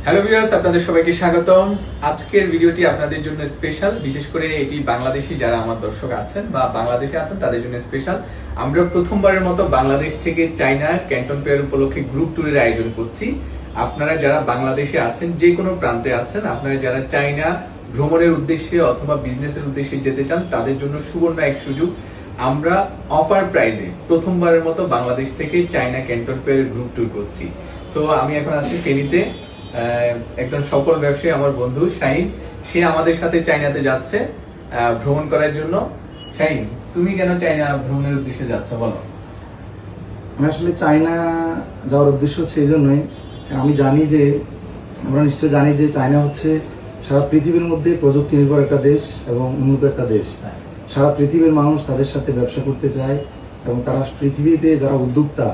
Hello viewers, আপনাদের সবাইকে স্বাগতম। আজকের ভিডিওটি আপনাদের জন্য স্পেশাল, বিশেষ করে এটি বাংলাদেশি যারা আমার দর্শক আছেন বা বাংলাদেশে আছেন তাদের জন্য স্পেশাল। আমরা প্রথমবারের মতো বাংলাদেশ থেকে চায়না ক্যান্টন ফেয়ার উপলক্ষে গ্রুপ ট্যুরের আয়োজন করছি। আপনারা যারা বাংলাদেশে আছেন, যে কোনো প্রান্তে আছেন, আপনারা যারা চায়না ভ্রমণের উদ্দেশ্যে অথবা বিজনেসের উদ্দেশ্যে যেতে চান তাদের জন্য সুবর্ণ এক সুযোগ। আমরা অফার প্রাইজে প্রথমবারের মতো বাংলাদেশ থেকে China Canton fair group tour করছি। সো আমি এখন আছি ফেনীতে। একজন সফল ব্যবসায়ী আমার বন্ধু শাহিন, সে আমাদের সাথে চায়নাতে যাচ্ছে ভ্রমণ করার জন্য। শাহিন, তুমি কেন চায়না ভ্রমণের উদ্দেশ্যে যাচ্ছ বলো? আমি আসলে চায়না যাওয়ার উদ্দেশ্য হচ্ছে এই জন্যই, আমি জানি যে আমরা নিশ্চয় জানি যে চায়না হচ্ছে সারা পৃথিবীর মধ্যে প্রযুক্তি নির্ভর একটা দেশ এবং উন্নত একটা দেশ। সারা পৃথিবীর মানুষ তাদের সাথে ব্যবসা করতে চায় এবং তারা পৃথিবীতে যারা উদ্যোক্তা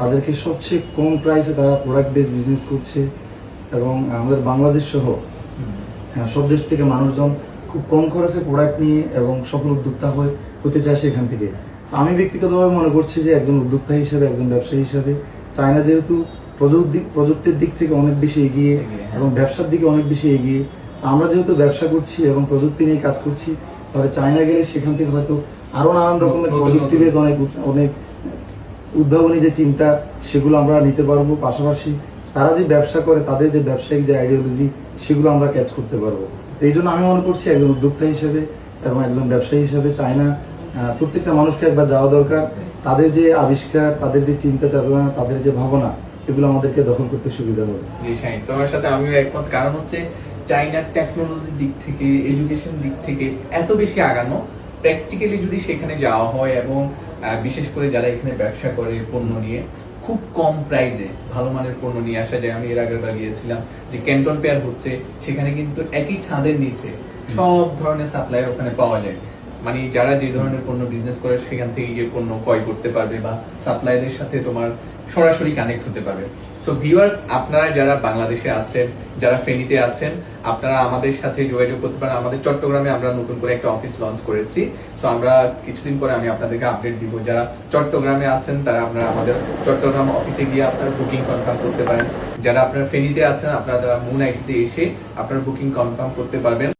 তাদেরকে সবচেয়ে কম প্রাইসে তারা প্রোডাক্ট বেস বিজনেস করছে। এবং আমাদের বাংলাদেশ সহ সব দেশ থেকে মানুষজন খুব কম খরচে প্রোডাক্ট নিয়ে এবং সফল উদ্যোক্তা হতে চায় সেখান থেকে। আমি ব্যক্তিগতভাবে মনে করছি যে একজন উদ্যোক্তা হিসেবে, একজন ব্যবসায়ী হিসেবে চায়না যেহেতু প্রযুক্তির দিক থেকে অনেক বেশি এগিয়ে এবং ব্যবসার দিকে অনেক বেশি এগিয়ে, আমরা যেহেতু ব্যবসা করছি এবং প্রযুক্তি নিয়ে কাজ করছি, তাহলে চায়না গেলে সেখান থেকে হয়তো আরো নানান রকমের প্রযুক্তি বেশ অনেক উদ্ভাবনী যে চিন্তা সেগুলো আমরা নিতে পারবো। পাশাপাশি তারা যে ব্যবসা করে তাদের যে ব্যবসায়িক যে আইডিওলজি সেগুলো আমরা ক্যাচ করতে পারবো। এই জন্য আমি মনে করছি একজন উদ্যোক্তা হিসেবে এবং একজন ব্যবসায়ী হিসেবে চায়না প্রত্যেকটা মানুষকে একবার যাওয়া দরকার। তাদের যে আবিষ্কার, তাদের যে চিন্তা চেতনা, তাদের যে ভাবনা, এগুলো আমাদেরকে দখল করতে সুবিধা হবে। জি শাহিন, তোমার সাথে আমিও একমত। কারণ হচ্ছে চায়নার টেকনোলজির দিক থেকে, এডুকেশন দিক থেকে এত বেশি আগানো। প্র্যাকটিক্যালি যদি সেখানে যাওয়া হয় এবং বিশেষ করে যারা এখানে ব্যবসা করে পণ্য নিয়ে খুব কম প্রাইসে ভালো মানের পণ্য নিয়ে আসা যায়। আমি এর আগের বার গিয়েছিলাম যে ক্যান্টন ফেয়ার হচ্ছে, সেখানে কিন্তু একই ছাদের নিচে সব ধরনের সাপ্লায়ার ওখানে পাওয়া যায়। মানে যারা যে ধরনের পণ্য বিজনেস করে সেখান থেকে গিয়ে পণ্য ক্রয় করতে পারবে বা সাপ্লায়ারদের সাথে তোমার সরাসরি কানেক্ট হতে পারবে। সো ভিউয়ার্স, আপনারা যারা বাংলাদেশে আছেন, যারা ফেনীতে আছেন, আপনারা আমাদের সাথে যোগাযোগ করতে পারেন। আমাদের চট্টগ্রামে আমরা নতুন করে একটা অফিস লঞ্চ করেছি। সো আমরা কিছুদিন পরে আমি আপনাদেরকে আপডেট দিব। যারা চট্টগ্রামে আছেন তারা আপনারা আমাদের চট্টগ্রাম অফিসে গিয়ে আপনারা বুকিং কনফার্ম করতে পারেন। যারা আপনারা ফেনীতে আছেন আপনারা মুন আইটিতে এসে আপনারা বুকিং কনফার্ম করতে পারবেন।